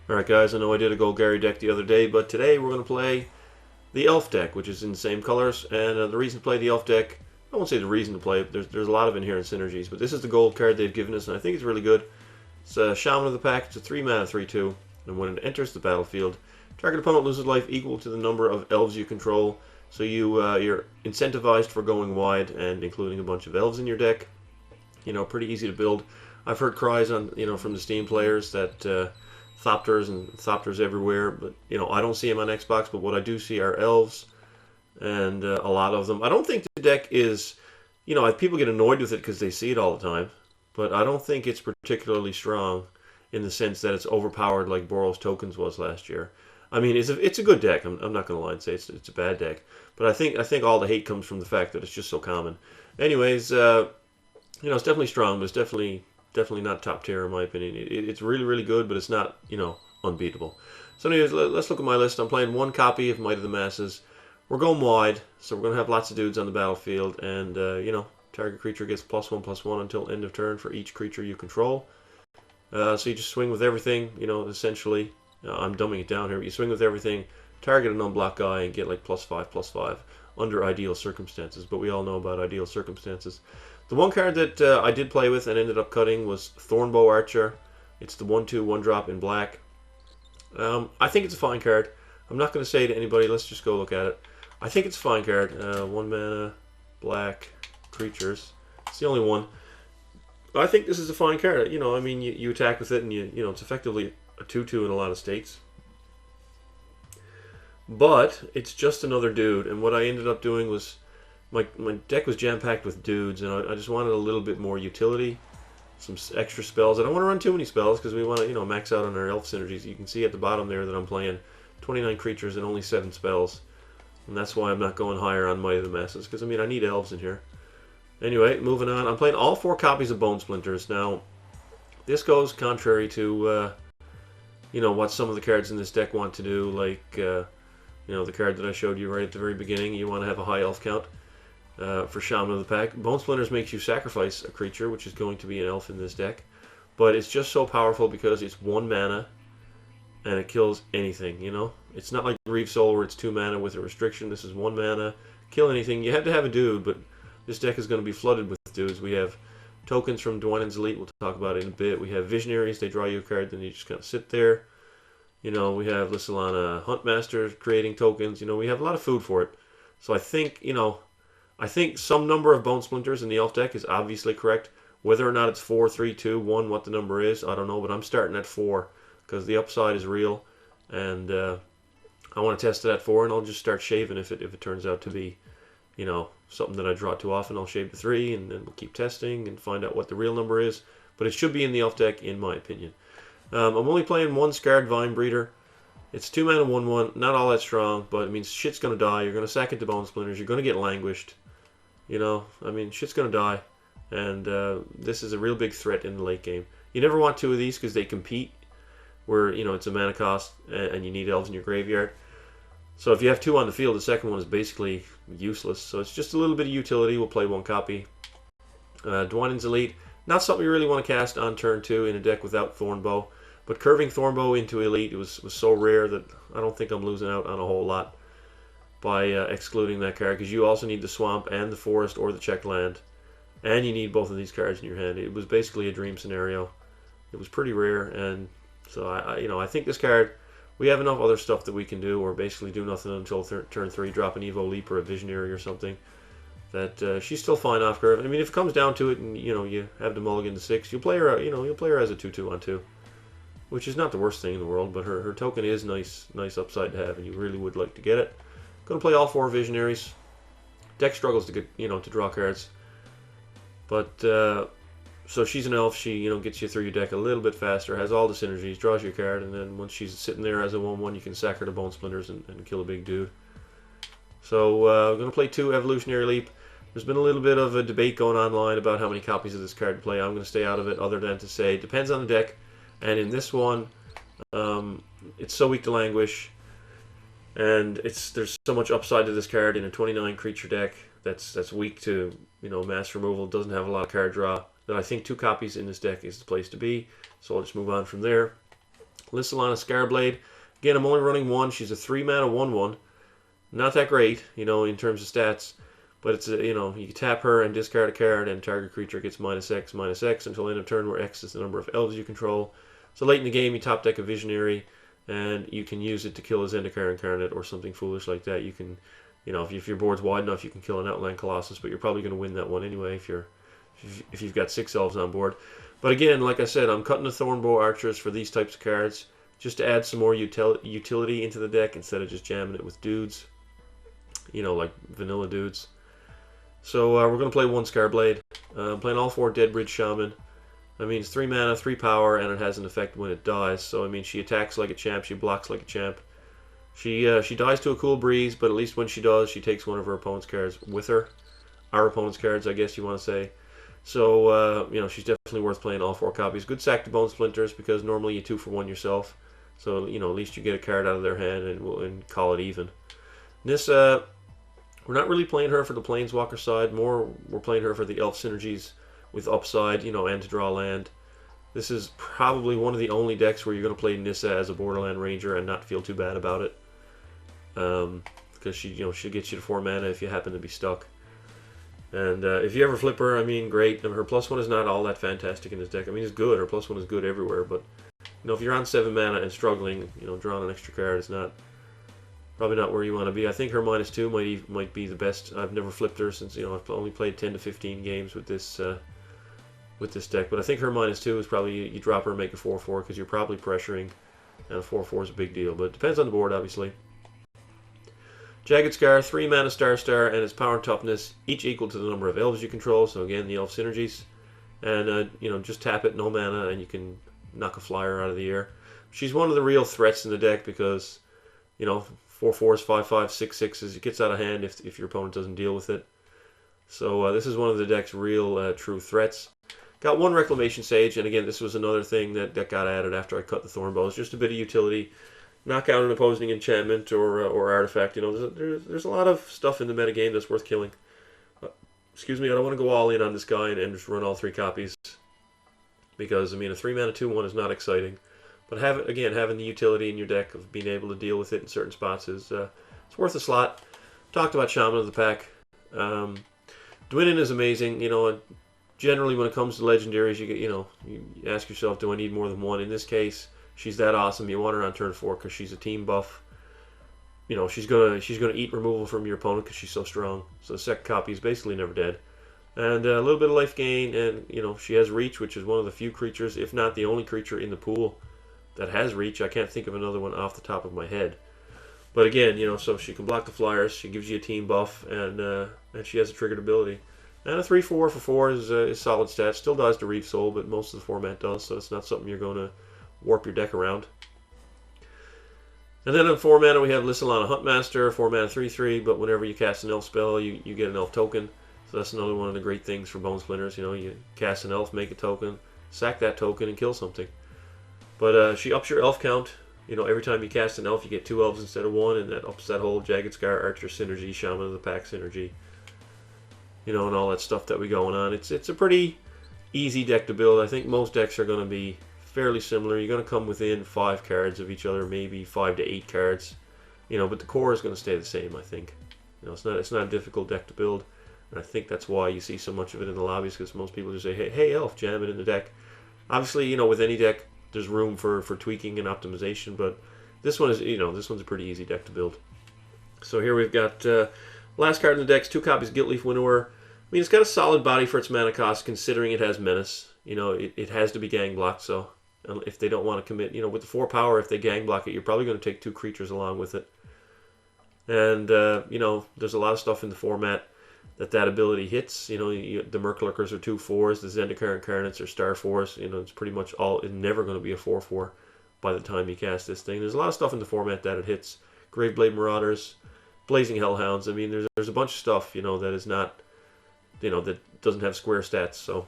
Alright guys, I know I did a Golgari deck the other day, but today we're going to play the Elf deck, which is in the same colors, and the reason to play the Elf deck, I won't say the reason to play it, there's a lot of inherent synergies, but this is the gold card they've given us, and I think it's really good. It's a Shaman of the Pack, it's a 3 mana 3/2, and when it enters the battlefield, target opponent loses life equal to the number of elves you control, so you're incentivized for going wide and including a bunch of elves in your deck. You know, pretty easy to build. I've heard cries on, from the Steam players that Thopters everywhere, but I don't see them on Xbox. But what I do see are elves, and a lot of them. I don't think the deck is, people get annoyed with it because they see it all the time, but I don't think it's particularly strong in the sense that it's overpowered like Boros Tokens was last year. I mean, it's a good deck. I'm not going to lie and say it's a bad deck, but I think all the hate comes from the fact that it's just so common. Anyways, it's definitely strong, but it's definitely not top tier in my opinion. It's really, really good, but it's not, unbeatable. So anyways, let's look at my list. I'm playing one copy of Might of the Masses. We're going wide, so we're going to have lots of dudes on the battlefield, and, target creature gets +1/+1 until end of turn for each creature you control. So you just swing with everything, essentially. I'm dumbing it down here, but you swing with everything, target an unblocked guy, and get like +5/+5 under ideal circumstances, but we all know about ideal circumstances. The one card that I did play with and ended up cutting was Thornbow Archer. It's the 1/2 1-drop in black. I think it's a fine card. I'm not going to say to anybody, let's just go look at it. I think it's a fine card. 1 mana, black, creatures. It's the only one. I think this is a fine card. You attack with it, and it's effectively a 2/2 in a lot of states. But it's just another dude, and what I ended up doing was my deck was jam-packed with dudes, and I just wanted a little bit more utility, some extra spells. I don't want to run too many spells because we want to, max out on our elf synergies. You can see at the bottom there that I'm playing 29 creatures and only 7 spells, and that's why I'm not going higher on Might of the Masses, because, I need elves in here. Anyway, moving on. I'm playing all 4 copies of Bone Splinters. Now, this goes contrary to, what some of the cards in this deck want to do, like, the card that I showed you right at the very beginning. You want to have a high elf count. For Shaman of the Pack. Bone Splinters makes you sacrifice a creature, which is going to be an elf in this deck. But it's just so powerful because it's 1 mana and it kills anything, It's not like Reeve Soul where it's 2 mana with a restriction. This is 1 mana, kill anything. You have to have a dude, but this deck is going to be flooded with dudes. We have tokens from Dwynen's Elite, we'll talk about it in a bit. We have Visionaries, they draw you a card, then you just kind of sit there. We have Lissalana Huntmaster creating tokens. We have a lot of food for it. So I think some number of Bone Splinters in the Elf deck is obviously correct. Whether or not it's 4, 3, 2, 1, what the number is, I don't know. But I'm starting at 4 because the upside is real. And I want to test it at 4, and I'll just start shaving if it turns out to be, something that I draw too often. I'll shave to 3, and then we'll keep testing and find out what the real number is. But it should be in the Elf deck, in my opinion. I'm only playing 1 Scarred Vine Breeder. It's 2 mana 1/1, not all that strong, but it means shit's going to die. You're going to sack it to Bone Splinters. You're going to get languished. Shit's going to die. And this is a real big threat in the late game. You never want 2 of these because they compete, where, it's a mana cost and you need elves in your graveyard. So if you have 2 on the field, the second one is basically useless. So it's just a little bit of utility. We'll play 1 copy. Dwynen's Elite, not something you really want to cast on turn 2 in a deck without Thornbow. But curving Thornbow into Elite was so rare that I don't think I'm losing out on a whole lot by excluding that card, because you also need the Swamp and the Forest or the checked land, and you need both of these cards in your hand. It was basically a dream scenario. It was pretty rare, and so I think this card, we have enough other stuff that we can do, or basically do nothing until turn 3, drop an Evo Leap or a Visionary or something. That she's still fine off curve. If it comes down to it, and you have to mulligan to 6, you'll play her. You'll play her as a 2/2 on 2. Which is not the worst thing in the world, but her token is nice upside to have, and you really would like to get it. Going to play all 4 Visionaries. Deck struggles to get, to draw cards. But, so she's an elf, she, gets you through your deck a little bit faster, has all the synergies, draws you a card, and then once she's sitting there as a 1/1, you can sack her to Bone Splinters and kill a big dude. So, I'm going to play 2 Evolutionary Leap. There's been a little bit of a debate going online about how many copies of this card to play. I'm going to stay out of it, other than to say, it depends on the deck. And in this one, it's so weak to Languish, and there's so much upside to this card in a 29 creature deck that's weak to mass removal, doesn't have a lot of card draw, that I think 2 copies in this deck is the place to be. So I'll just move on from there. Lissalana Scarblade. Again, I'm only running one. She's a 3-mana 1/1. Not that great, in terms of stats. But it's you can tap her and discard a card, and target creature gets -X/-X until end of turn, where X is the number of elves you control. So late in the game, you top deck a Visionary, and you can use it to kill a Zendikar Incarnate or something foolish like that. You can, if your board's wide enough, you can kill an Outland Colossus, but you're probably going to win that one anyway if you've got 6 elves on board. But again, like I said, I'm cutting the Thornbow Archers for these types of cards, just to add some more utility into the deck instead of just jamming it with dudes, like vanilla dudes. So we're going to play 1 Scarblade. I'm playing all 4 Deadbridge Shaman. I mean, it's 3 mana, 3 power, and it has an effect when it dies. So, I mean, she attacks like a champ, she blocks like a champ. She dies to a Cool Breeze, but at least when she does, she takes one of her opponent's cards with her. Our opponent's cards, I guess you want to say. So, she's definitely worth playing all 4 copies. Good sack to Bone Splinters, because normally you 2 for 1 yourself. So, at least you get a card out of their hand and call it even. This, we're not really playing her for the Planeswalker side. More, we're playing her for the Elf synergies with upside, and to draw land. This is probably one of the only decks where you're going to play Nissa as a Borderland Ranger and not feel too bad about it. Because she'll get you to 4 mana if you happen to be stuck. And if you ever flip her, I mean, great. Her +1 is not all that fantastic in this deck. I mean, it's good. Her +1 is good everywhere. But, if you're on 7 mana and struggling, drawing an extra card is probably not where you want to be. I think her -2 might be the best. I've never flipped her since, I've only played 10 to 15 games with this deck. But I think her -2 is probably, you drop her and make a 4/4 because you're probably pressuring. And a 4/4 is a big deal. But it depends on the board, obviously. Jagged Scar, 3 mana Star, and its power and toughness, each equal to the number of elves you control. So again, the elf synergies. And, just tap it, no mana, and you can knock a flyer out of the air. She's one of the real threats in the deck because, 4/4s, 5/5s, 6/6s. It gets out of hand if your opponent doesn't deal with it. So this is one of the deck's real true threats. Got 1 Reclamation Sage, and again, this was another thing that got added after I cut the Thornbows. Just a bit of utility. Knock out an opposing enchantment or artifact. There's a lot of stuff in the metagame that's worth killing. Excuse me, I don't want to go all in on this guy and just run all 3 copies. Because, I mean, a 3 mana 2/1 is not exciting. But having the utility in your deck of being able to deal with it in certain spots is it's worth a slot. Talked about Shaman of the Pack. Dwinin is amazing. Generally when it comes to legendaries, you ask yourself, do I need more than 1? In this case, she's that awesome. You want her on turn 4 because she's a team buff. She's gonna eat removal from your opponent because she's so strong. So the second copy is basically never dead. And a little bit of life gain, and she has reach, which is one of the few creatures, if not the only creature in the pool that has reach. I can't think of another one off the top of my head. But again, so she can block the flyers, she gives you a team buff, and she has a triggered ability. And a 3/4 for 4 is solid stat. Still dies to Reef Soul, but most of the format does, so it's not something you're going to warp your deck around. And then in 4 mana we have Lissalana Huntmaster, 4 mana 3/3, but whenever you cast an elf spell, you get an elf token. So that's another one of the great things for Bone Splinters. You cast an elf, make a token, sack that token, and kill something. But she ups your elf count. Every time you cast an elf, you get 2 elves instead of 1, and that ups that whole Jagged Scar Archer synergy, Shaman of the Pack synergy, and all that stuff that we going on. It's a pretty easy deck to build. I think most decks are going to be fairly similar. You're going to come within 5 cards of each other, maybe 5 to 8 cards, but the core is going to stay the same. I think, it's not a difficult deck to build, and I think that's why you see so much of it in the lobbies because most people just say, hey, elf, jam it in the deck. Obviously, with any deck, there's room for tweaking and optimization, but this one is, this one's a pretty easy deck to build. So here we've got last card in the deck's 2 copies Giltleaf Winnower. I mean, it's got a solid body for its mana cost, considering it has Menace. It has to be gang blocked, so if they don't want to commit, with the 4 power, if they gang block it, you're probably going to take 2 creatures along with it. And, there's a lot of stuff in the format that ability hits. The Murklurkers are 2/4s, the Zendikar Incarnates are star 4s. It's pretty much it's never going to be a 4/4 by the time you cast this thing. There's a lot of stuff in the format that it hits. Graveblade Marauders, Blazing Hellhounds. I mean, there's a bunch of stuff, that is not, that doesn't have square stats. So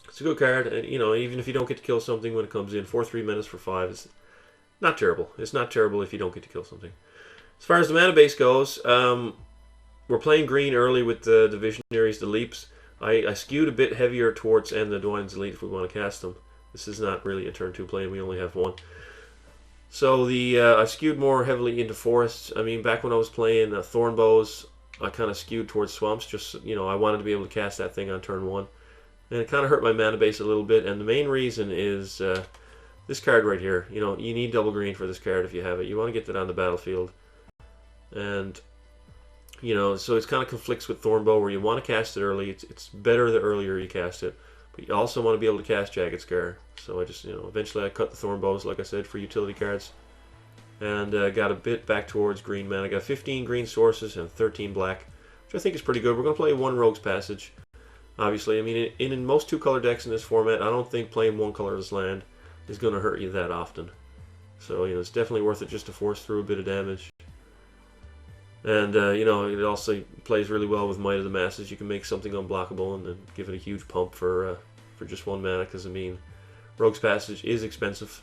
it's a good card. And, even if you don't get to kill something when it comes in, 4/3 menace for 5 is not terrible. It's not terrible if you don't get to kill something. As far as the mana base goes, we're playing green early with the Visionaries, the Leaps. I skewed a bit heavier towards and the Dwyn's Elite if we want to cast them. This is not really a turn 2 play, and we only have 1. So I skewed more heavily into forests. I mean, back when I was playing thorn bows, I kind of skewed towards swamps. Just I wanted to be able to cast that thing on turn one, and it kind of hurt my mana base a little bit. And the main reason is this card right here. You need double green for this card if you have it. You want to get that on the battlefield, and so it kind of conflicts with Thornbow where you want to cast it early. It's better the earlier you cast it, but you also want to be able to cast Jagged Scar. So I just, eventually I cut the Thornbows, like I said, for utility cards, and got a bit back towards green mana. I got 15 green sources and 13 black, which I think is pretty good. We're going to play one Rogue's Passage, obviously. I mean, in most two-color decks in this format, I don't think playing one colorless land is going to hurt you that often. So, it's definitely worth it just to force through a bit of damage. And, it also plays really well with Might of the Masses. You can make something unblockable and then give it a huge pump for just one mana, because, I mean, Rogue's Passage is expensive.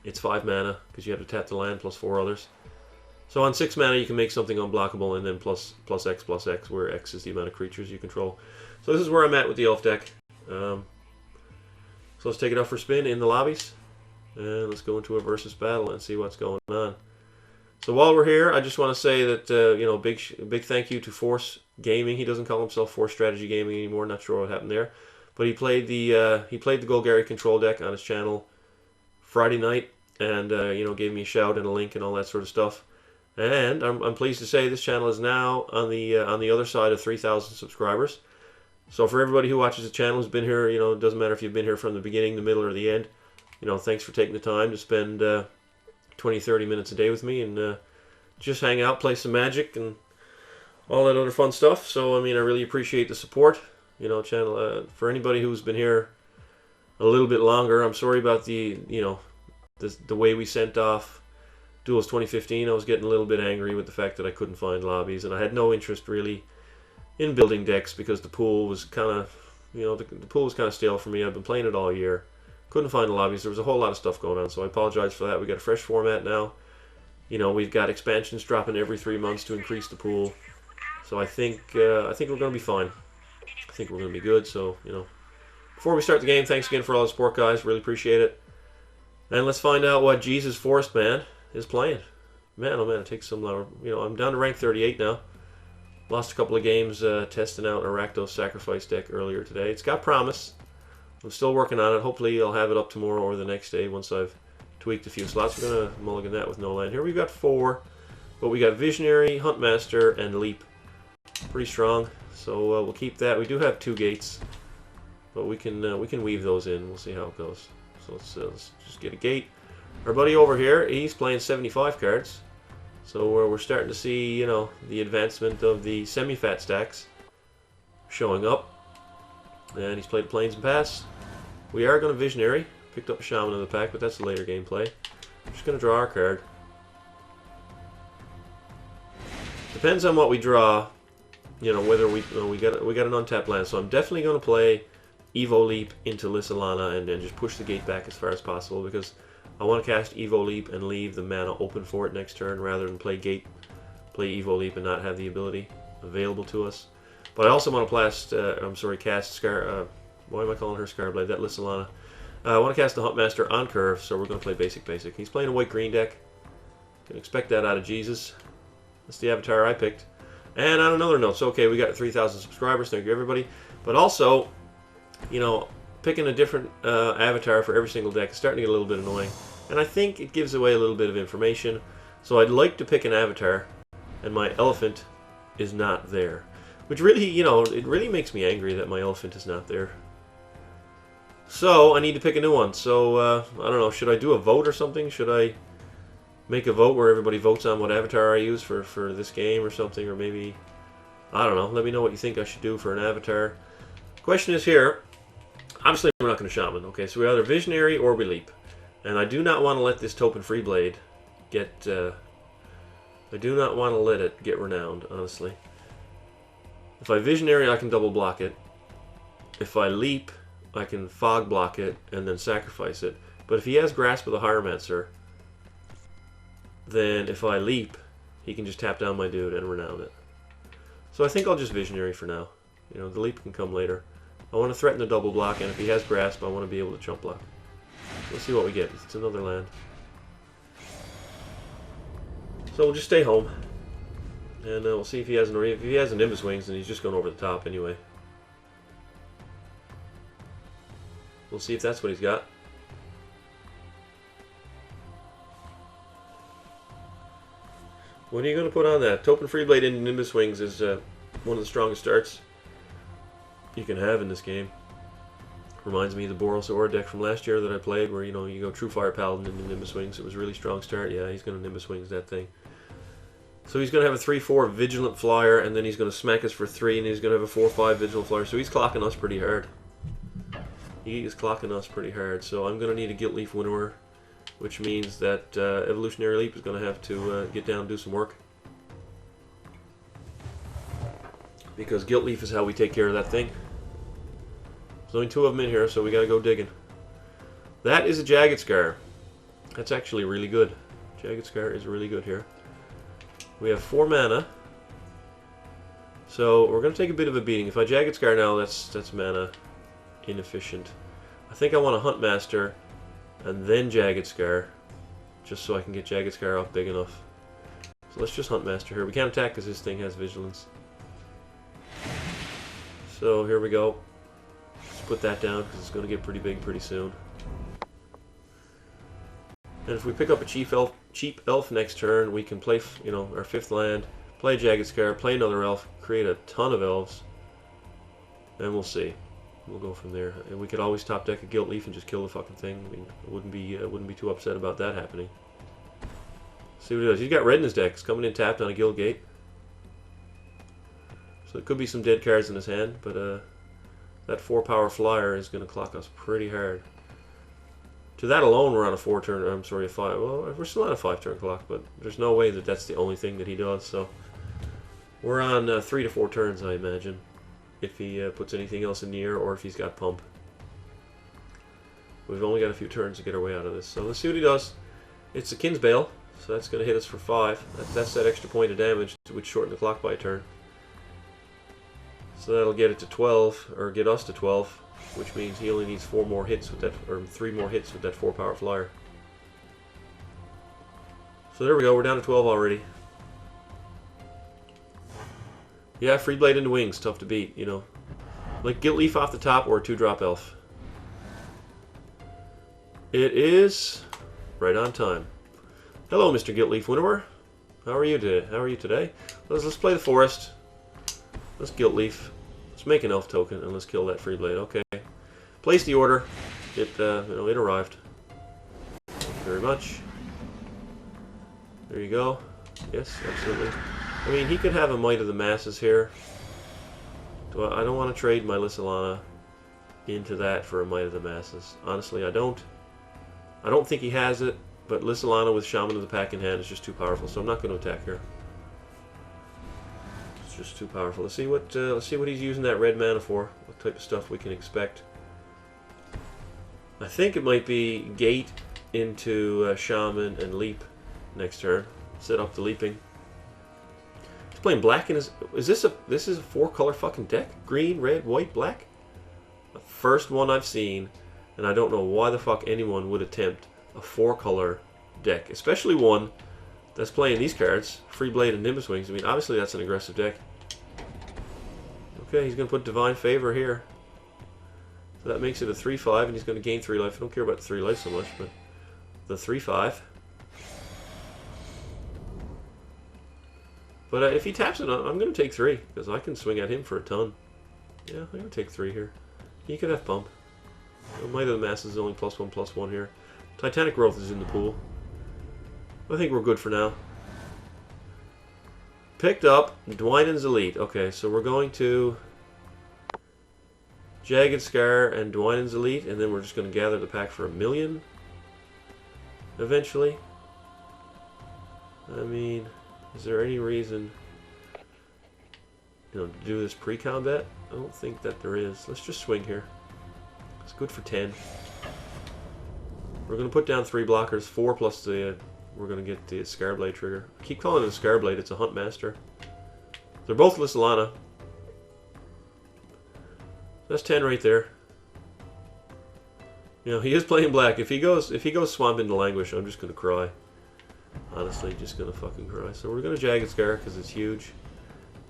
It's 5 mana, because you have to tap the land plus 4 others. So on 6 mana, you can make something unblockable, and then plus X, where X is the amount of creatures you control. So this is where I'm at with the Elf deck. So let's take it up for spin in the lobbies, and let's go into a versus battle and see what's going on. So while we're here, I just want to say that big thank you to Force Gaming. He doesn't call himself Force Strategy Gaming anymore. Not sure what happened there, but he played the Golgari control deck on his channel Friday night, and gave me a shout and a link and all that sort of stuff. And I'm pleased to say this channel is now on the other side of 3,000 subscribers. So for everybody who watches the channel who's been here, it doesn't matter if you've been here from the beginning, the middle, or the end. Thanks for taking the time to spend 20-30 minutes a day with me and just hang out, play some Magic, and all that other fun stuff. So I mean, I really appreciate the support. Channel for anybody who's been here a little bit longer. I'm sorry about the way we sent off Duels 2015. I was getting a little bit angry with the fact that I couldn't find lobbies, and I had no interest really in building decks because the pool was kind of the pool was kind of stale for me. I've been playing it all year. Couldn't find the lobbies. There was a whole lot of stuff going on, so I apologize for that. We got a fresh format now. We've got expansions dropping every 3 months to increase the pool. So I think we're going to be fine. I think we're going to be good. So before we start the game, thanks again for all the support, guys. Really appreciate it. And let's find out what Jesus Forest Man is playing. Man, oh man, it takes some. I'm down to rank 38 now. Lost a couple of games testing out an Rakdos Sacrifice deck earlier today. It's got promise. I'm still working on it. Hopefully I'll have it up tomorrow or the next day once I've tweaked a few slots. We're going to mulligan that with no land. Here we've got 4, but we got Visionary, Huntmaster, and Leap. Pretty strong, so we'll keep that. We do have 2 gates, but we can weave those in. We'll see how it goes. So let's just get a gate. Our buddy over here, he's playing 75 cards. So we're starting to see, the advancement of the semi-fat stacks showing up. And he's played Plains and Pass. We are going to Visionary. Picked up a Shaman in the pack, but that's the later gameplay. I'm just going to draw our card. Depends on what we draw, whether we got an untapped land. So I'm definitely going to play Evo Leap into Lissalana and then just push the gate back as far as possible, because I want to cast Evo Leap and leave the mana open for it next turn rather than play Evo Leap and not have the ability available to us. But I also want to cast Scar. Why am I calling her Scarblade? That Lissalana. I want to cast the Huntmaster on curve, so we're going to play basic. He's playing a white-green deck. Can expect that out of Jesus. That's the avatar I picked. And on another note, so okay, we got 3,000 subscribers. Thank you, everybody. But also, picking a different avatar for every single deck is starting to get a little bit annoying. And I think it gives away a little bit of information. So I'd like to pick an avatar, and my elephant is not there. Which really, it really makes me angry that my elephant is not there. So I need to pick a new one. So I don't know, should I do a vote or something? Should I make a vote where everybody votes on what avatar I use for this game or something? Or maybe, I don't know, let me know what you think I should do for an avatar. Question is here, obviously we're not going to Shaman. Okay, so we either Visionary or we Leap. And I do not want to let this Taupen Freeblade get, I do not want to let it get renowned, honestly. If I Visionary, I can double block it. If I Leap, I can fog block it and then sacrifice it. But if he has Grasp of the Hieromancer, then if I Leap, he can just tap down my dude and renown it. So I think I'll just Visionary for now. The Leap can come later. I want to threaten the double block, and if he has Grasp, I want to be able to chump block. Let's see what we get. It's another land. So we'll just stay home. And we'll see if he has if he has a Nimbus Wings, then he's just going over the top anyway. We'll see if that's what he's got. What are you going to put on that? Topen Freeblade into Nimbus Wings is one of the strongest starts you can have in this game. Reminds me of the Boros Aura deck from last year that I played, where you go True Fire Paladin into Nimbus Wings. It was a really strong start. Yeah, he's going to Nimbus Wings that thing. So he's going to have a 3-4 Vigilant Flyer, and then he's going to smack us for 3, and he's going to have a 4-5 Vigilant Flyer. So he's clocking us pretty hard. He is clocking us pretty hard. So I'm going to need a Gilt Leaf Winnower, which means that Evolutionary Leap is going to have to get down and do some work. Because Gilt Leaf is how we take care of that thing. There's only 2 of them in here, so we got to go digging. That is a Jagged Scar. That's actually really good. Jagged Scar is really good here. We have 4 mana. So we're going to take a bit of a beating. If I Jagged Scar now, that's mana inefficient. I think I want a Hunt Master and then Jagged Scar, just so I can get Jagged Scar off big enough. So let's just Hunt Master here. We can't attack because this thing has Vigilance. So here we go. Let's put that down because it's going to get pretty big pretty soon. And if we pick up a cheap elf next turn, we can play, our 5th land, play Jagged Scar, play another elf, create a ton of elves, and we'll see. We'll go from there. And we could always top deck a Gilt Leaf and just kill the fucking thing. I mean, I wouldn't be too upset about that happening. See what he does. He's got red in his deck. He's coming in tapped on a Guild Gate. So it could be some dead cards in his hand, but that 4-power flyer is going to clock us pretty hard. To that alone, we're on a 4-turn. I'm sorry, a 5. Well, we're still on a 5-turn clock, but there's no way that that's the only thing that he does. So we're on 3 to 4 turns, I imagine, if he puts anything else in the air or if he's got pump. We've only got a few turns to get our way out of this. So let's see what he does. It's a Kin's Bale, so that's going to hit us for 5. That's that extra point of damage, which shorten the clock by a turn. So that'll get it to 12, or get us to 12, which means he only needs 4 more hits with that, or 3 more hits with that 4-power flyer. So there we go, we're down to 12 already. Yeah, Freeblade into Wings, tough to beat, Like Gilt Leaf off the top or a 2-drop elf. It is right on time. Hello, Mr. Gilt Leaf Winnower. How are you today? Let's play the forest. Let's Gilt Leaf. Let's make an elf token and let's kill that Freeblade. Okay. Place the order. It arrived. Thank you very much. There you go. Yes, absolutely. I mean, he could have a Might of the Masses here. I don't want to trade my Lissalana into that for a Might of the Masses. Honestly, I don't. I don't think he has it, but Lissalana with Shaman of the Pack in hand is just too powerful, so I'm not going to attack her. It's just too powerful. Let's see what he's using that red mana for. What type of stuff we can expect. I think it might be Gate into Shaman and Leap next turn. Set up the leaping. He's playing black in his. This is a 4-color fucking deck? Green, red, white, black? The first one I've seen, and I don't know why the fuck anyone would attempt a 4-color deck, especially one that's playing these cards, Freeblade and Nimbus Wings. I mean, obviously that's an aggressive deck. Okay, he's going to put Divine Favor here. So that makes it a 3-5, and he's going to gain 3 life. I don't care about the 3 life so much, but the 3-5. But if he taps it, I'm going to take 3, because I can swing at him for a ton. Yeah, I'm going to take 3 here. He could have pump. Might of the Masses is only +1/+1 here. Titanic Growth is in the pool. I think we're good for now. Picked up Dwynen's Elite. Okay, so we're going to Jagged Scar and Dwynen's Elite, and then we're just going to gather the pack for 1,000,000 eventually. I mean, is there any reason to do this pre-combat? I don't think that there is. Let's just swing here. It's good for 10. We're going to put down 3 blockers, 4 plus the. We're going to get the Scarblade trigger. I keep calling it a Scarblade. It's a Hunt Master. They're both Lissalana. That's 10 right there. He is playing black. If he goes Swamp into Languish, I'm just going to cry. Honestly, just gonna fucking cry. So we're gonna Jagged Scar because it's huge.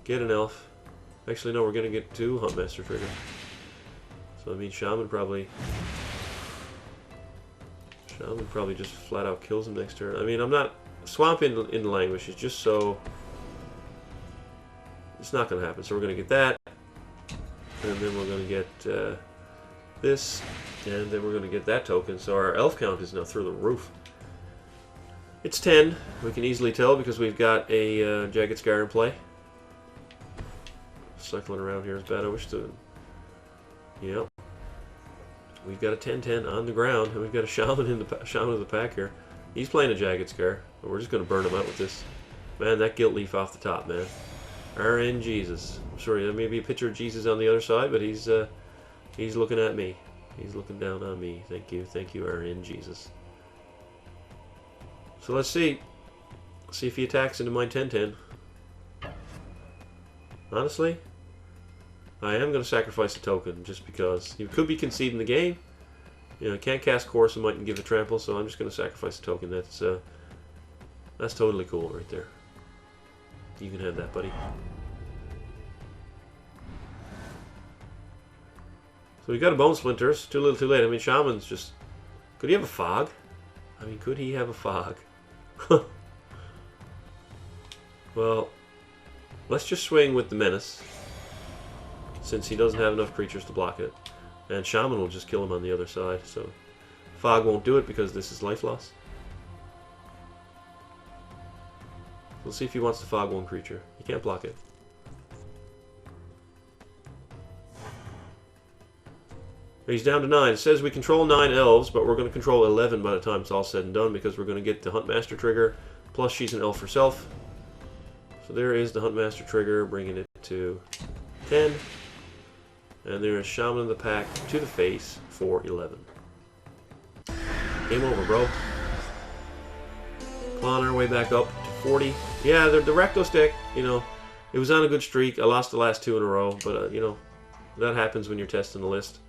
Get an elf. Actually, no, we're gonna get 2 Huntmaster Trigger. So I mean, Shaman probably just flat out kills him next turn. I mean, I'm not Swamp in Languish is just so it's not gonna happen. So we're gonna get that, and then we're gonna get this, and then we're gonna get that token. So our elf count is now through the roof. It's 10. We can easily tell because we've got a Jagged Scar in play. Cycling around here is bad. I wish to. Yep. We've got a 10-10 on the ground, and we've got a Shaman in the Shaman of the pack here. He's playing a Jagged Scar, but we're just going to burn him out with this. Man, that Guilt Leaf off the top, man. RN Jesus. I'm sorry, there may be a picture of Jesus on the other side, but he's looking at me. He's looking down on me. Thank you, RN Jesus. So let's see. See if he attacks into my 10-10. Honestly, I am going to sacrifice a token just because he could be conceding the game. You know, I can't cast Chorus and Might and give a trample, so I'm just going to sacrifice a token. That's totally cool right there. You can have that, buddy. So we got a Bone Splinters. Too little, too late. I mean, Shaman's just. Could he have a Fog? I mean, could he have a Fog? Well, let's just swing with the Menace, since he doesn't have enough creatures to block it. And Shaman will just kill him on the other side, so Fog won't do it because this is life loss. We'll see if he wants to Fog one creature. He can't block it. He's down to 9. It says we control 9 elves, but we're going to control 11 by the time it's all said and done because we're going to get the Huntmaster trigger, plus she's an elf herself. So there is the Huntmaster trigger, bringing it to 10. And there is Shaman of the pack to the face for 11. Game over, bro. Clawing our way back up to 40. Yeah, the Rakdos deck, you know, it was on a good streak. I lost the last 2 in a row, but, you know, that happens when you're testing the list.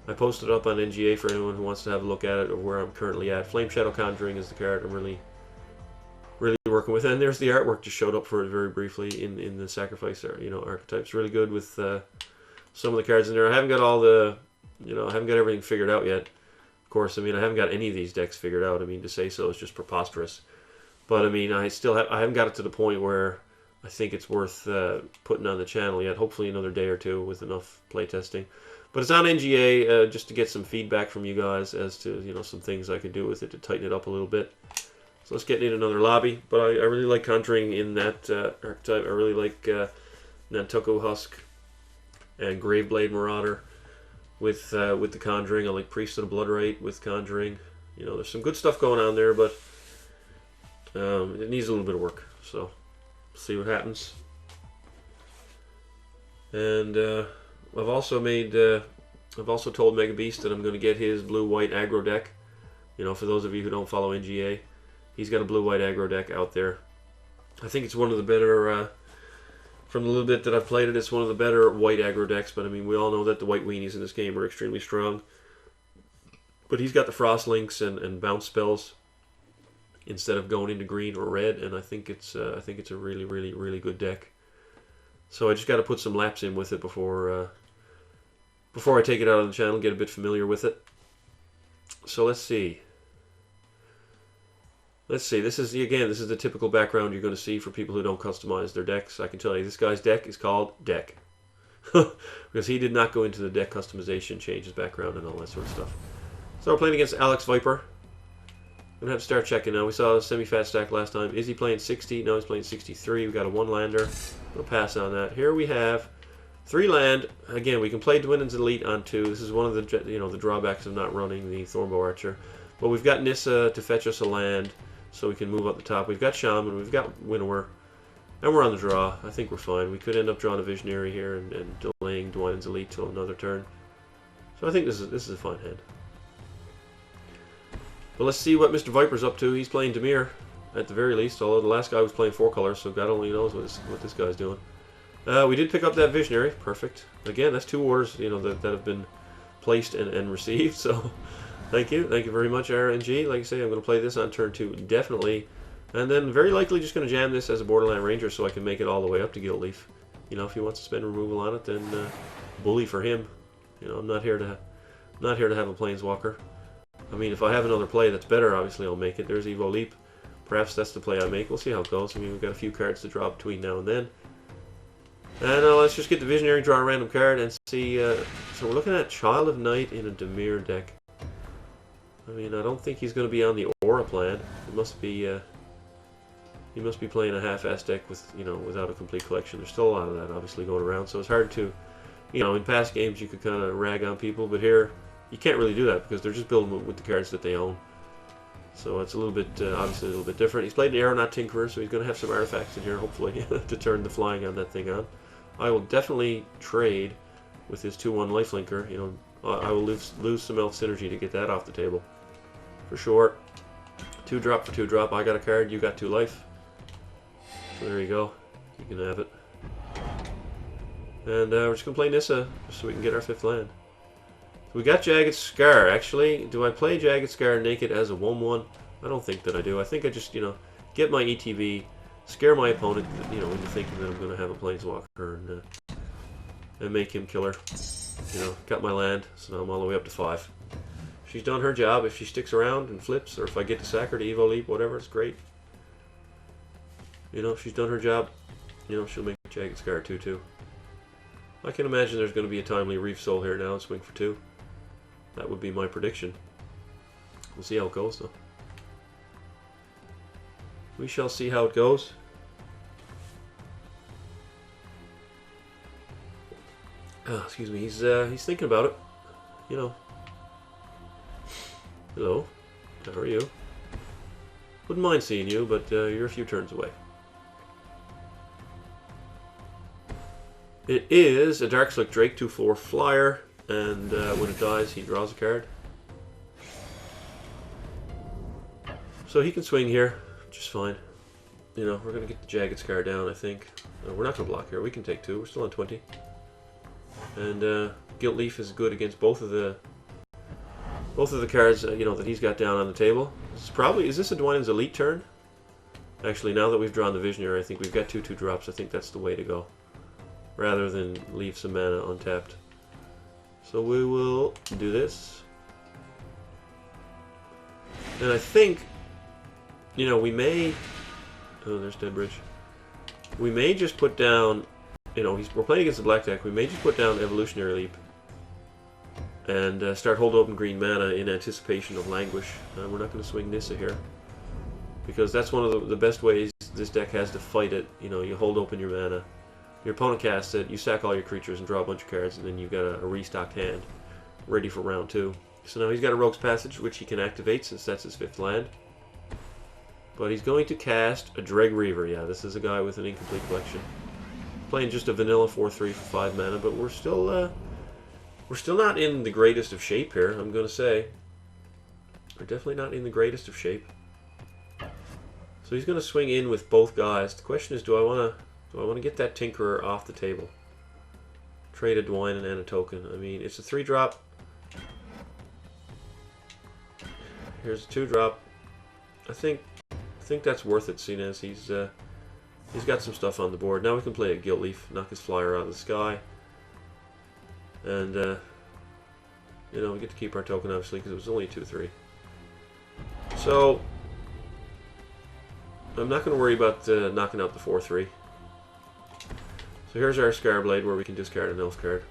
I posted it up on NGA for anyone who wants to have a look at it or where I'm currently at. Flame Shadow Conjuring is the card I'm really working with. And there's the artwork, just showed up for it very briefly in the Sacrifice, you know, archetypes. Really good with some of the cards in there. I haven't got all the, you know, I haven't got everything figured out yet. Of course, I mean, I haven't got any of these decks figured out. I mean, to say so is just preposterous. But I mean, I haven't got it to the point where I think it's worth putting on the channel yet. Hopefully another day or two with enough playtesting. But it's on NGA just to get some feedback from you guys as to, you know, some things I could do with it to tighten it up a little bit. So let's get in another lobby. But I really like Conjuring in that archetype. I really like Nantuko Husk and Graveblade Marauder with the Conjuring. I like Priest of the Bloodright with Conjuring. You know, there's some good stuff going on there, but it needs a little bit of work. So see what happens. And I've also told Mega Beast that I'm going to get his blue-white aggro deck. You know, for those of you who don't follow NGA, he's got a blue-white aggro deck out there. I think it's one of the better, from the little bit that I've played it, it's one of the better white aggro decks. But I mean, we all know that the white weenies in this game are extremely strong. But he's got the Frost Links and bounce spells instead of going into green or red, and I think it's a really, really, really good deck. So I just got to put some laps in with it before I take it out on the channel, get a bit familiar with it. So let's see. This is the typical background you're going to see for people who don't customize their decks. I can tell you this guy's deck is called Deck. Because he did not go into the deck customization, change his background and all that sort of stuff. So we're playing against Alex Viper. I'm going to have to start checking now. We saw a semi-fat stack last time. Is he playing 60? No, he's playing 63. We've got a 1-lander. We'll pass on that. Here we have 3 land. Again, we can play Dwindon's Elite on 2. This is one of the, you know, the drawbacks of not running the Thornbow Archer. But we've got Nissa to fetch us a land, so we can move up the top. We've got Shaman, we've got Winnower, and we're on the draw. I think we're fine. We could end up drawing a Visionary here and delaying Dwindon's Elite till another turn. So I think this is a fine hand. But let's see what Mr. Viper's up to. He's playing Dimir, at the very least, although the last guy was playing 4 colors, so God only knows what this guy's doing. We did pick up that Visionary. Perfect. Again, that's 2 orders, you know, that have been placed and received, so thank you. Thank you very much, RNG. Like I say, I'm going to play this on turn 2. Definitely And then very likely just going to jam this as a Borderland Ranger so I can make it all the way up to Gilt Leaf. You know, if he wants to spend removal on it, then bully for him. You know, I'm not here to have a Planeswalker. I mean, if I have another play that's better, obviously I'll make it. There's Evo Leap. Perhaps that's the play I make. We'll see how it goes. I mean, we've got a few cards to draw between now and then. And let's just get the Visionary, draw a random card, and see. So we're looking at Child of Night in a Dimir deck. I mean, I don't think he's going to be on the Aura plan. It must be. He must be playing a half-ass deck with, you know, without a complete collection. There's still a lot of that obviously going around, so it's hard to, you know, in past games you could kind of rag on people, but here you can't really do that because they're just building with the cards that they own. So it's a little bit, obviously a little bit different. He's played an Aeronaut Tinkerer, so he's going to have some artifacts in here, hopefully, to turn the flying on that thing on. I will definitely trade with his 2/1 Lifelinker. You know, I will lose some Elf Synergy to get that off the table, for sure. 2-drop for 2-drop. I got a card, you got 2 life. So there you go. You can have it. And we're just going to play Nissa so we can get our 5th land. So we got Jagged Scar. Actually, do I play Jagged Scar naked as a 1/1? I don't think that I do. I think I just, you know, get my ETB, scare my opponent, you know, into thinking that I'm going to have a Planeswalker and make him kill her. You know, got my land, so now I'm all the way up to 5. She's done her job. If she sticks around and flips, or if I get to sack her to Evo Leap, whatever, it's great. You know, if she's done her job, you know, she'll make Jagged Scar 2/2. I can imagine there's going to be a timely Reef Soul here now and swing for 2. That would be my prediction. We'll see how it goes, though. We shall see how it goes. Oh, excuse me. He's thinking about it. You know. Hello. How are you? Wouldn't mind seeing you, but you're a few turns away. It is a Darkslick Drake 2/4 flyer, and when it dies, he draws a card. So he can swing here, just fine. You know, we're going to get the Jagged Scar down, I think. We're not going to block here. We can take 2. We're still on 20. And Gilt Leaf is good against both of the cards, you know, that he's got down on the table. Is this a Dwynen's Elite turn? Actually, now that we've drawn the Visionary, I think we've got 2 2-drops. I think that's the way to go, rather than leave some mana untapped. So we will do this. And I think, you know, we may... Oh, there's Dead Bridge. We may just put down... You know, we're playing against the black deck. We may just put down Evolutionary Leap and start hold open green mana in anticipation of Languish. We're not going to swing Nissa here, because that's one of the best ways this deck has to fight it. You know, you hold open your mana. Your opponent casts it, you sack all your creatures and draw a bunch of cards, and then you've got a restocked hand ready for round 2. So now he's got a Rogue's Passage, which he can activate since that's his 5th land. But he's going to cast a Dreg Reaver. Yeah, this is a guy with an incomplete collection. Playing just a vanilla 4/3 for 5 mana, but we're still not in the greatest of shape here, I'm going to say. We're definitely not in the greatest of shape. So he's going to swing in with both guys. The question is, do I want to get that Tinkerer off the table? Trade a Dwynen and a token. I mean, it's a 3-drop. Here's a 2-drop. I think that's worth it, seeing as he's got some stuff on the board. Now we can play a Gilt Leaf, knock his flyer out of the sky. And, you know, we get to keep our token, obviously, because it was only a 2/3. So, I'm not going to worry about knocking out the 4/3. So here's our Scarblade, where we can discard an Elf card.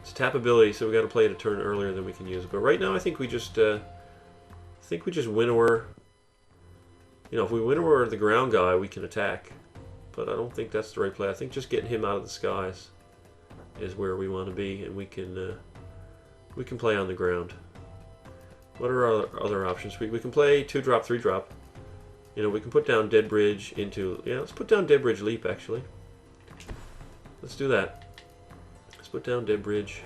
It's a tap ability, so we got to play it a turn earlier than we can use it. But right now, I think we just Winnower. You know, if we Winnower the ground guy, we can attack. But I don't think that's the right play. I think just getting him out of the skies is where we want to be, and we can play on the ground. What are our other options? We can play 2-drop, 3-drop. You know, we can put down Dead Bridge into... Yeah, let's put down Dead Bridge Leap, actually. Let's do that. Let's put down Dead Bridge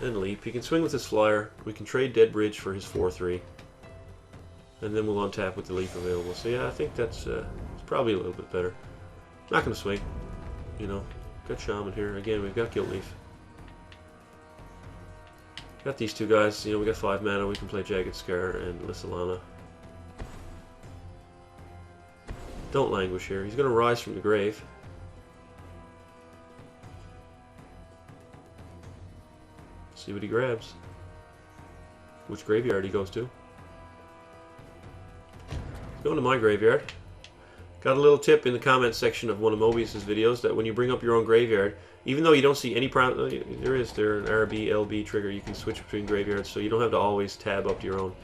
and Leap. He can swing with his flyer. We can trade Dead Bridge for his 4/3. And then we'll untap with the Leap available. So yeah, I think that's it's probably a little bit better. Not going to swing. You know, got Shaman here. Again, we've got Gilt Leaf. Got these two guys. You know, we got 5 mana. We can play Jagged Scar and Lissalana. Don't languish here. He's going to rise from the grave. See what he grabs. Which graveyard he goes to. He's going to my graveyard. Got a little tip in the comments section of one of Mobius's videos that when you bring up your own graveyard, even though you don't see any there an RB, LB trigger, you can switch between graveyards, so you don't have to always tab up to your own,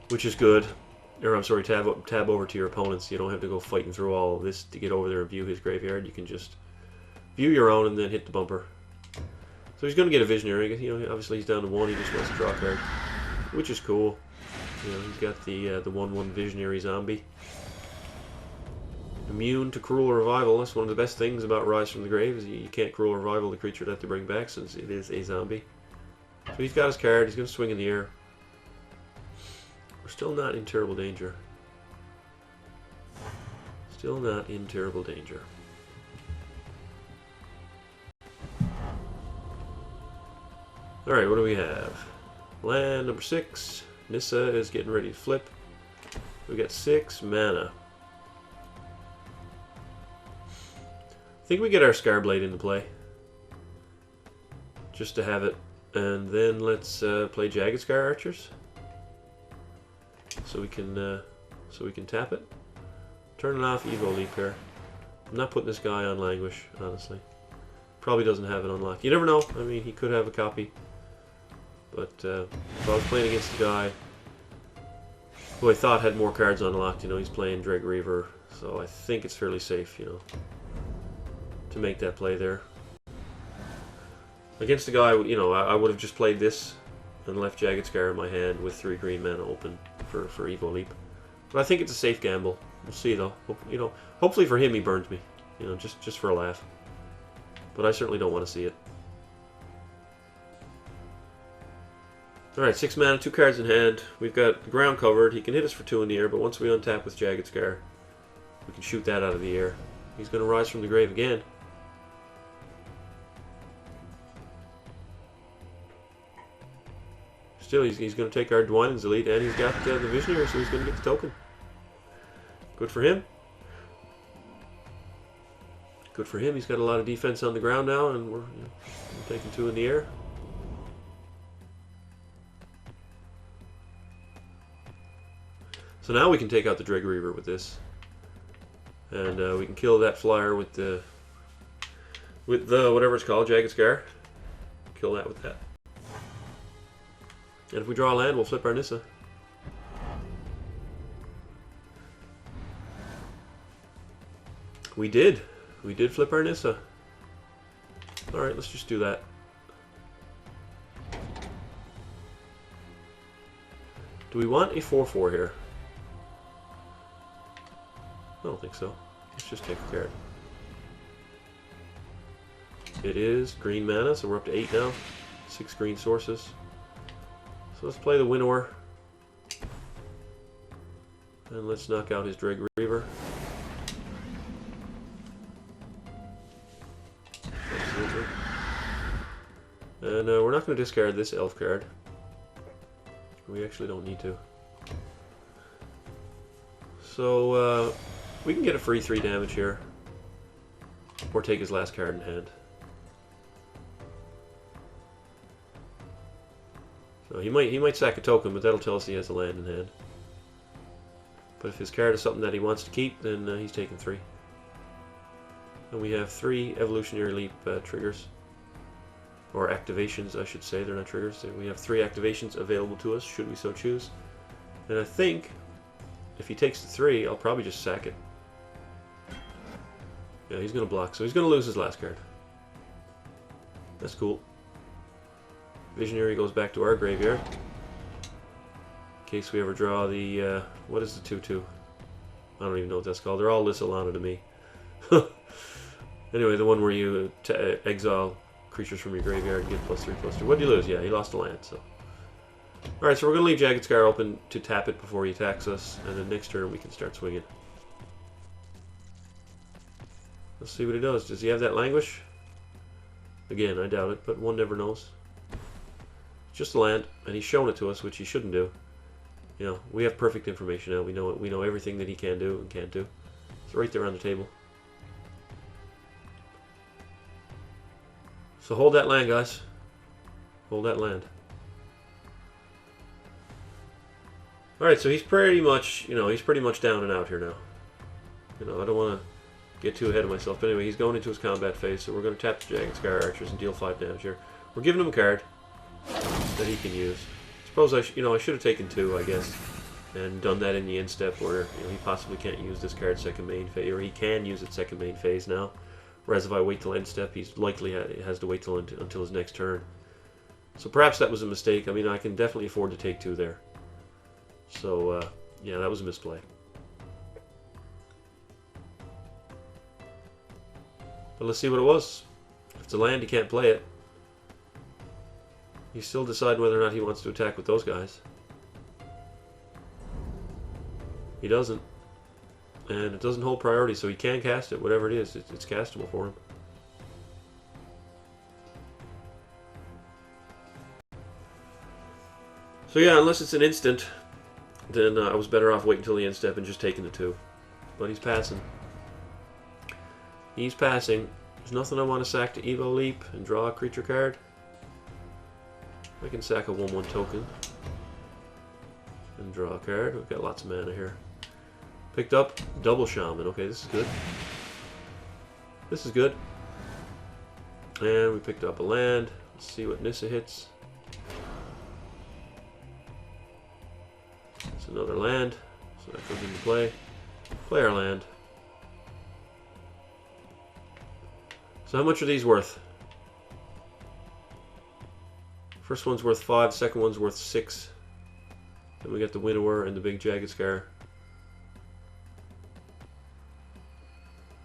which is good. Or I'm sorry, tab over to your opponent's. You don't have to go fighting through all of this to get over there and view his graveyard. You can just view your own and then hit the bumper. So he's going to get a Visionary. You know, obviously he's down to 1. He just wants to draw a card, which is cool. You know, he's got the 1/1 Visionary zombie. Immune to Cruel Revival. That's one of the best things about Rise from the Grave is you can't Cruel Revival the creature that they bring back since it is a zombie. So he's got his card. He's going to swing in the air. We're still not in terrible danger. Still not in terrible danger. Alright, what do we have? Land number 6. Nissa is getting ready to flip. We got 6 mana. I think we get our Scarblade into play. Just to have it. And then let's play Jagged Scar Archers. So we can tap it. Turn it off, Evo Leap here. I'm not putting this guy on Languish, honestly. Probably doesn't have it unlocked. You never know. I mean, he could have a copy. But if I was playing against a guy who I thought had more cards unlocked, you know, he's playing Dread Reaver, so I think it's fairly safe, you know, to make that play there. Against a guy, you know, I would have just played this and left Jagged Scar in my hand with 3 green mana open for Evo Leap. But I think it's a safe gamble. We'll see though. You know, hopefully for him he burns me, you know, just for a laugh. But I certainly don't want to see it. Alright, 6 mana, 2 cards in hand. We've got the ground covered. He can hit us for 2 in the air, but once we untap with Jagged Scar, we can shoot that out of the air. He's going to rise from the grave again. Still, he's going to take our Dwynen's Elite, and he's got the Visionary, so he's going to get the token. Good for him. Good for him. He's got a lot of defense on the ground now, and we're taking 2 in the air. So now we can take out the Dread Reaver with this, and we can kill that flyer with the whatever it's called, Jagged Scar. Kill that with that. And if we draw a land, we'll flip our Nissa. We did. We did flip our Nissa. Alright, let's just do that. Do we want a 4/4 here? I don't think so. Let's just take a card. It is green mana, so we're up to 8 now. 6 green sources. So let's play the Winnower. And let's knock out his Dread Reaver. Absolutely. And we're not going to discard this Elf card. We actually don't need to. So we can get a free 3 damage here. Or take his last card in hand. So he might sack a token, but that'll tell us he has a land in hand. But if his card is something that he wants to keep, then he's taking 3. And we have 3 Evolutionary Leap triggers. Or activations, I should say. They're not triggers. We have 3 activations available to us, should we so choose. And I think, if he takes the 3, I'll probably just sack it. Yeah, he's going to block, so he's going to lose his last card. That's cool. Visionary goes back to our graveyard. In case we ever draw the, what is the 2/2? I don't even know what that's called. They're all Lissalana to me. Anyway, the one where you exile creatures from your graveyard and get +3/+2. What did you lose? Yeah, he lost a land, so. Alright, so we're going to leave Jagged Scar open to tap it before he attacks us, and then next turn we can start swinging. Let's see what he does. Does he have that Languish? Again, I doubt it, but one never knows. It's just a land, and he's shown it to us, which he shouldn't do. You know, we have perfect information now. We know everything that he can do and can't do. It's right there on the table. So hold that land, guys. Hold that land. Alright, so he's pretty much, he's pretty much down and out here now. I don't want to get too ahead of myself. But anyway, he's going into his combat phase, so we're going to tap the Jagged Scar Archers and deal 5 damage here. We're giving him a card that he can use. Suppose I should have taken 2, I guess, and done that in the end step where he possibly can't use this card second main phase, or he can use it second main phase now. Whereas if I wait till end step, he's likely has to wait until his next turn. So perhaps that was a mistake. I mean, I can definitely afford to take 2 there. So yeah, that was a misplay. But let's see what it was. If it's a land, he can't play it. He's still deciding whether or not he wants to attack with those guys. He doesn't. And it doesn't hold priority, so he can cast it. Whatever it is, it's castable for him. So yeah, unless it's an instant, then I was better off waiting until the end step and just taking the 2. But he's passing. He's passing. There's nothing I want to sack to Evo Leap and draw a creature card. I can sack a 1/1 token and draw a card. We've got lots of mana here. Picked up double Shaman. Okay, this is good. This is good. And we picked up a land. Let's see what Nissa hits. It's another land, so that comes into play. Play our land. So how much are these worth? First one's worth 5, second one's worth 6. Then we got the Winnower and the big Jagged Scar.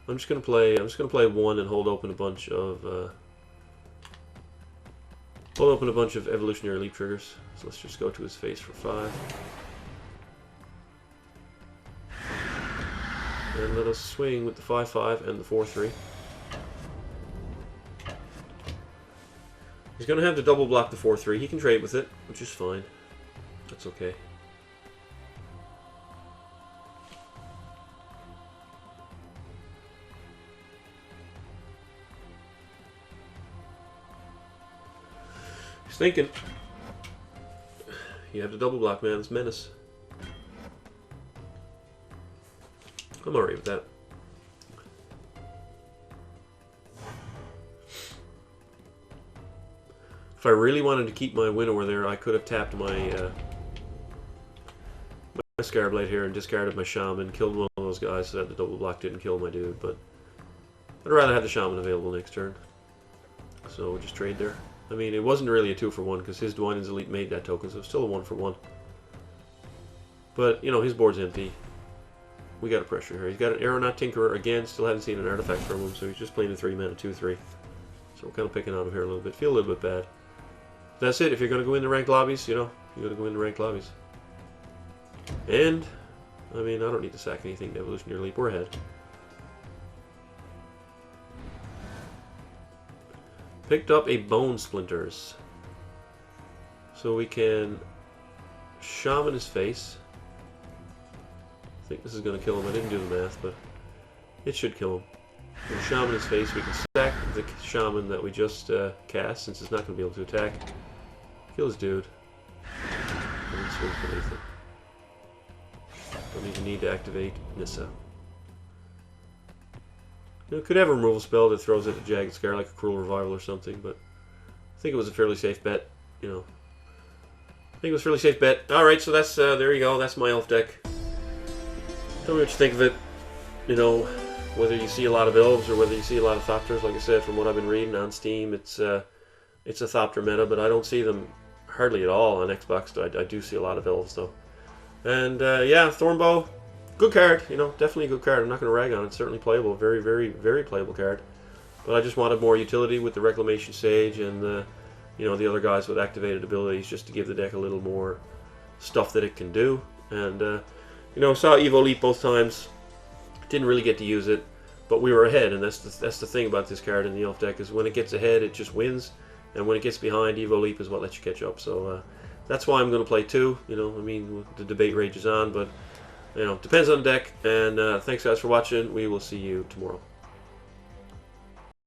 I'm just gonna play 1 and hold open a bunch of Evolutionary Leap triggers. So let's just go to his face for 5. And let us swing with the 5/5 and the 4/3. He's going to have to double block the 4/3. He can trade with it, which is fine. That's okay. He's thinking. You have to double block, man. It's menace. I'm alright with that. If I really wanted to keep my Winnower there, I could have tapped my Scarblade here and discarded my Shaman, killed one of those guys so that the double block didn't kill my dude, but I'd rather have the Shaman available next turn. So we'll just trade there. I mean, it wasn't really a 2-for-1 because his Dwynen's Elite made that token, so it's still a 1-for-1. But, his board's empty. We got a pressure here. He's got an Aeronaut Tinkerer again, still haven't seen an artifact from him, so he's just playing a 3-mana 2/3. So we're kind of picking on him here a little bit. Feel a little bit bad. That's it. If you're going to go into ranked lobbies, you got to go into ranked lobbies. And, I mean, I don't need to sack anything to Evolutionary Leap. We're ahead. Picked up a Bone Splinters. So we can Shaman his face. I think this is going to kill him. I didn't do the math, but it should kill him. We'll Shaman his face. We can sack the Shaman that we just cast, since it's not going to be able to attack. Kill his dude. And then swing beneath it. Don't even need to activate Nissa. Could have a removal spell that throws at the Jagged Scar like a Cruel Revival or something, but I think it was a fairly safe bet. I think it was a fairly safe bet. Alright, so that's, there you go. That's my elf deck. Tell me what you think of it. Whether you see a lot of elves or whether you see a lot of Thopters. Like I said, from what I've been reading on Steam, it's a Thopter meta, but I don't see them hardly at all on Xbox. I do see a lot of elves, though. And, yeah, Thornbow, good card. Definitely a good card. I'm not going to rag on it. It's certainly playable. Very, very, very playable card. But I just wanted more utility with the Reclamation Sage and the other guys with activated abilities, just to give the deck a little more stuff that it can do. And, saw Evo Leap both times. Didn't really get to use it, but we were ahead, and that's the thing about this card in the elf deck, is when it gets ahead, it just wins, and when it gets behind, Evo Leap is what lets you catch up. So that's why I'm going to play 2. I mean, the debate rages on, but Depends on the deck. And thanks guys for watching. We will see you tomorrow.